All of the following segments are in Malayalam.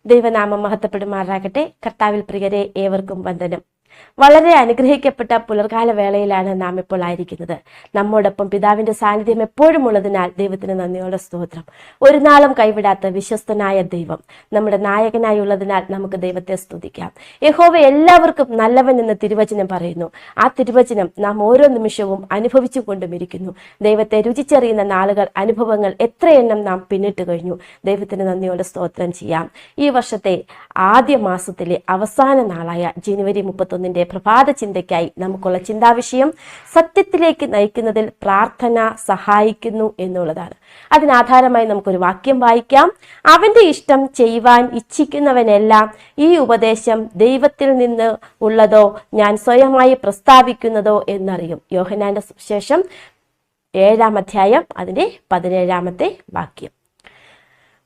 ദൈവനാമം മഹത്വപ്പെടുമാറാകട്ടെ. കർത്താവിൽ പ്രിയരെ, ഏവർക്കും വന്ദനം. വളരെ അനുഗ്രഹിക്കപ്പെട്ട പുലർകാല വേളയിലാണ് നാം ഇപ്പോൾ ആയിരിക്കുന്നത്. നമ്മോടൊപ്പം പിതാവിന്റെ സാന്നിധ്യം എപ്പോഴും ഉള്ളതിനാൽ ദൈവത്തിന് നന്ദിയോടെ സ്തോത്രം. ഒരു നാളും കൈവിടാത്ത വിശ്വസ്തനായ ദൈവം നമ്മുടെ നായകനായി ഉള്ളതിനാൽ നമുക്ക് ദൈവത്തെ സ്തുതിക്കാം. യഹോവ എല്ലാവർക്കും നല്ലവൻ എന്ന് തിരുവചനം പറയുന്നു. ആ തിരുവചനം നാം ഓരോ നിമിഷവും അനുഭവിച്ചു കൊണ്ടുമിരിക്കുന്നു. ദൈവത്തെ രുചിച്ചറിയുന്ന നാളുകൾ, അനുഭവങ്ങൾ എത്രയെണ്ണം നാം പിന്നിട്ട് കഴിഞ്ഞു. ദൈവത്തിന് നന്ദിയോടെ സ്തോത്രം ചെയ്യാം. ഈ വർഷത്തെ ആദ്യ മാസത്തിലെ അവസാന നാളായ ജനുവരി 31 പ്രഭാത ചിന്തയ്ക്കായി നമുക്കുള്ള ചിന്താവിഷയം സത്യത്തിലേക്ക് നയിക്കുന്നതിൽ പ്രാർത്ഥന സഹായിക്കുന്നു എന്നുള്ളതാണ്. അതിനാധാരമായി നമുക്കൊരു വാക്യം വായിക്കാം. അവന്റെ ഇഷ്ടം ചെയ്യുവാൻ ഇച്ഛിക്കുന്നവനെല്ലാം ഈ ഉപദേശം ദൈവത്തിൽ നിന്ന് ഉള്ളതോ ഞാൻ സ്വയമായി പ്രസ്താവിക്കുന്നതോ എന്നറിയും. യോഹന്നാന്റെ സുവിശേഷം 7-ാം അധ്യായം അതിന്റെ 17-ാമത്തെ വാക്യം.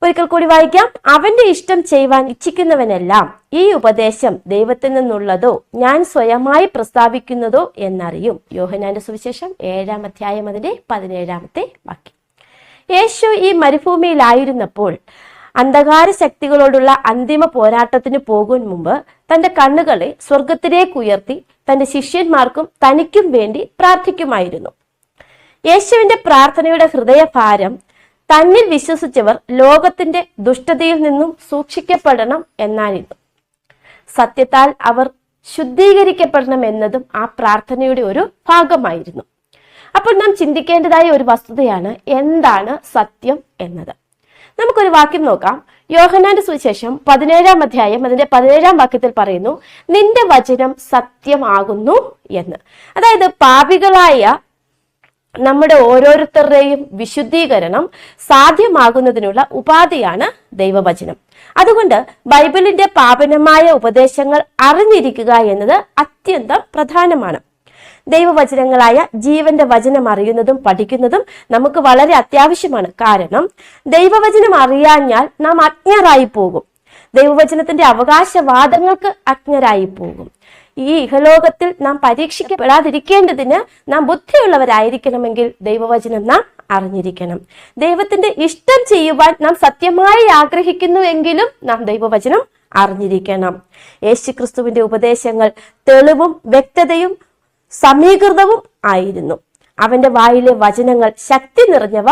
ഒരിക്കൽ കൂടി വായിക്കാം. അവന്റെ ഇഷ്ടം ചെയ്യുവാൻ ഇച്ഛിക്കുന്നവനെല്ലാം ഈ ഉപദേശം ദൈവത്തിൽ നിന്നുള്ളതോ ഞാൻ സ്വയമായി പ്രസ്താവിക്കുന്നതോ എന്നറിയും. യോഹന്നാന്റെ സുവിശേഷം 7-ാം അധ്യായം അതിന്റെ 17-ാമത്തെ വാക്യം. യേശു ഈ മരുഭൂമിയിലായിരുന്നപ്പോൾ അന്ധകാര ശക്തികളോടുള്ള അന്തിമ പോരാട്ടത്തിന് പോകും മുമ്പ് തന്റെ കണ്ണുകളെ സ്വർഗത്തിലേക്ക് ഉയർത്തി തന്റെ ശിഷ്യന്മാർക്കും തനിക്കും വേണ്ടി പ്രാർത്ഥിക്കുമായിരുന്നു. യേശുവിന്റെ പ്രാർത്ഥനയുടെ ഹൃദയഭാരം തന്നിൽ വിശ്വസിച്ചവർ ലോകത്തിന്റെ ദുഷ്ടതയിൽ നിന്നും സൂക്ഷിക്കപ്പെടണം എന്നായിരുന്നു. സത്യത്താൽ അവർ ശുദ്ധീകരിക്കപ്പെടണം എന്നതും ആ പ്രാർത്ഥനയുടെ ഒരു ഭാഗമായിരുന്നു. അപ്പോൾ നാം ചിന്തിക്കേണ്ടതായ ഒരു വസ്തുതയാണ് എന്താണ് സത്യം എന്നത്. നമുക്കൊരു വാക്യം നോക്കാം. യോഹന്നാന്റെ സുവിശേഷം 17-ാം അധ്യായം അതിന്റെ 17-ാം വാക്യത്തിൽ പറയുന്നു, നിന്റെ വചനം സത്യമാകുന്നു എന്ന്. അതായത് പാപികളായ നമ്മുടെ ഓരോരുത്തരുടെയും വിശുദ്ധീകരണം സാധ്യമാകുന്നതിനുള്ള ഉപാധിയാണ് ദൈവവചനം. അതുകൊണ്ട് ബൈബിളിന്റെ പാവനമായ ഉപദേശങ്ങൾ അറിഞ്ഞിരിക്കുക എന്നത് അത്യന്തം പ്രധാനമാണ്. ദൈവവചനങ്ങളായ ജീവന്റെ വചനം അറിയുന്നതും പഠിക്കുന്നതും നമുക്ക് വളരെ അത്യാവശ്യമാണ്. കാരണം ദൈവവചനം അറിയാഞ്ഞാൽ നാം അജ്ഞരായി പോകും. ദൈവവചനത്തിന്റെ അവകാശവാദങ്ങൾക്ക് അജ്ഞരായി പോകും. ഈ ഇഹലോകത്തിൽ നാം പരീക്ഷിക്കപ്പെടാതിരിക്കേണ്ടതിന് നാം ബുദ്ധിയുള്ളവരായിരിക്കണമെങ്കിൽ ദൈവവചനം നാം അറിഞ്ഞിരിക്കണം. ദൈവത്തിന്റെ ഇഷ്ടം ചെയ്യുവാൻ നാം സത്യമായി ആഗ്രഹിക്കുന്നുവെങ്കിലും നാം ദൈവവചനം അറിഞ്ഞിരിക്കണം. യേശുക്രിസ്തുവിന്റെ ഉപദേശങ്ങൾ തെളിവും വ്യക്തതയും സമീകൃതവും ആയിരുന്നു. അവന്റെ വായിലെ വചനങ്ങൾ ശക്തി നിറഞ്ഞവ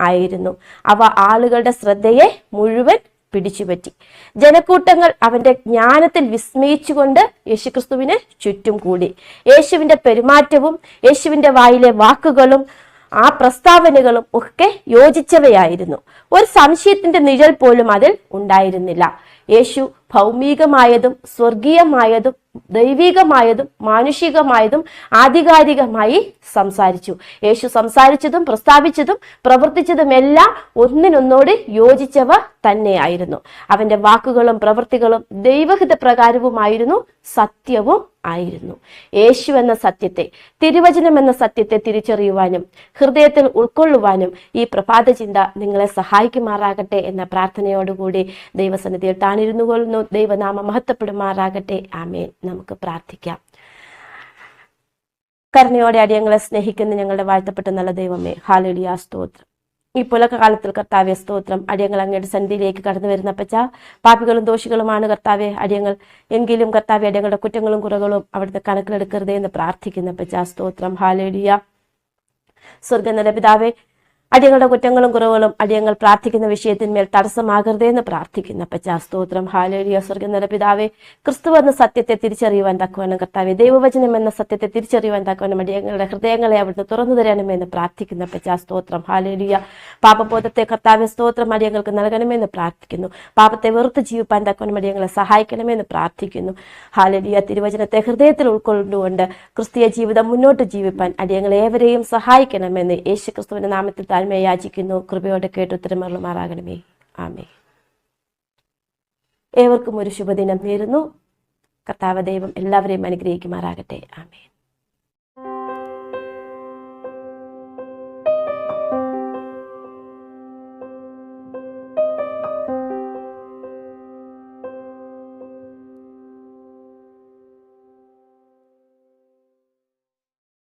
ആയിരുന്നു. അവ ആളുകളുടെ ശ്രദ്ധയെ മുഴുവൻ പിടിച്ചുപറ്റി. ജനക്കൂട്ടങ്ങൾ അവന്റെ ജ്ഞാനത്തിൽ വിസ്മയിച്ചുകൊണ്ട് യേശുക്രിസ്തുവിന് ചുറ്റും കൂടി. യേശുവിന്റെ പെരുമാറ്റവും യേശുവിന്റെ വായിലെ വാക്കുകളും ആ പ്രസ്താവനകളും ഒക്കെ യോജിച്ചവയായിരുന്നു. ഒരു സംശയത്തിന്റെ നിഴൽ പോലും അതിൽ ഉണ്ടായിരുന്നില്ല. യേശു ഭൗമികമായതും സ്വർഗീയമായതും ദൈവികമായതും മാനുഷികമായതും ആധികാരികമായി സംസാരിച്ചു. യേശു സംസാരിച്ചതും പ്രസ്താവിച്ചതും പ്രവർത്തിച്ചതുമെല്ലാം ഒന്നിനൊന്നോട് യോജിച്ചവ തന്നെയായിരുന്നു. അവന്റെ വാക്കുകളും പ്രവൃത്തികളും ദൈവഹിത പ്രകാരവുമായിരുന്നു, സത്യവും ആയിരുന്നു. യേശു എന്ന സത്യത്തെ, തിരുവചനം എന്ന സത്യത്തെ തിരിച്ചറിയുവാനും ഹൃദയത്തിൽ ഉൾക്കൊള്ളുവാനും ഈ പ്രഭാത ചിന്ത നിങ്ങളെ സഹായിക്കുമാറാകട്ടെ എന്ന പ്രാർത്ഥനയോടുകൂടി ദൈവസന്നിധിയിൽ താണിരുന്നു കൊള്ളുന്നു. ദൈവനാമം മഹത്വപ്പെടുമാറാകട്ടെ. ആമേൻ. നമുക്ക് പ്രാർത്ഥിക്കാം. കരുണയോടെ അടിയങ്ങളെ സ്നേഹിക്കുന്ന ഞങ്ങളുടെ വാഴ്ത്തപ്പെട്ട നല്ല ദൈവമേ, ഹല്ലേലൂയ, സ്തോത്രം. ഈ പുലകാലത്തിൽ കർത്താവെ സ്തോത്രം. അടിയങ്ങൾ അങ്ങയുടെ സന്നിധിയിലേക്ക് കടന്നു വരുന്നപ്പച്ച പാപികളും ദോഷികളുമാണ് കർത്താവെ അടിയങ്ങൾ. എങ്കിലും കർത്താവെ അടിയങ്ങളുടെ കുറ്റങ്ങളും കുറവുകളും അവിടുത്തെ കണക്കിലെടുക്കരുതേ എന്ന് പ്രാർത്ഥിക്കുന്നപ്പച്ച സ്തോത്രം. ഹല്ലേലൂയ. സ്വർഗ്ഗസ്ഥനായ പിതാവേ, അടിയങ്ങളുടെ കുറ്റങ്ങളും കുറവുകളും അടിയങ്ങൾ പ്രാർത്ഥിക്കുന്ന വിഷയത്തിന്മേൽ തടസ്സമാകരുതേ എന്ന് പ്രാർത്ഥിക്കുന്ന പച്ച സ്തോത്രം. ഹല്ലേലൂയ. സ്വർഗ്ഗസ്ഥനായ പിതാവേ, ക്രിസ്തു എന്ന സത്യത്തെ തിരിച്ചറിയുവാൻ തക്കവണ്ണം കർത്താവെ, ദൈവവചനം എന്ന സത്യത്തെ തിരിച്ചറിയുവാൻ തക്കവണ്ണം അടിയങ്ങളുടെ ഹൃദയങ്ങളെ അവിടുന്ന് തുറന്നു തരണമെന്ന് പ്രാർത്ഥിക്കുന്ന പച്ച സ്തോത്രം. ഹല്ലേലൂയ. പാപബോധത്തെ കർത്താവെ സ്തോത്രം അടിയങ്ങൾക്ക് നൽകണമെന്ന് പ്രാർത്ഥിക്കുന്നു. പാപത്തെ വെറുത്ത് ജീവിപ്പാൻ തക്കവണ്ണം അടിയങ്ങളെ സഹായിക്കണമെന്ന് പ്രാർത്ഥിക്കുന്നു. ഹല്ലേലൂയ. തിരുവചനത്തെ ഹൃദയത്തിൽ ഉൾക്കൊണ്ടുകൊണ്ട് ക്രിസ്തീയ ജീവിതം മുന്നോട്ട് ജീവിപ്പാൻ അടിയങ്ങളെ ഏവരെയും സഹായിക്കണമെന്ന് യേശുക്രിസ്തുവിന്റെ നാമത്തിൽ താഴ്മയെ യാചിക്കുന്നു. കൃപയോടെ കേട്ട് ഉത്തരമരുളുമാറാകണമേ. ആമേൻ. ഏവർക്കും ഒരു ശുഭദിനം നേരുന്നു. കർത്താവ് ദൈവം എല്ലാവരെയും അനുഗ്രഹിക്കുമാറാകട്ടെ. ആമേൻ.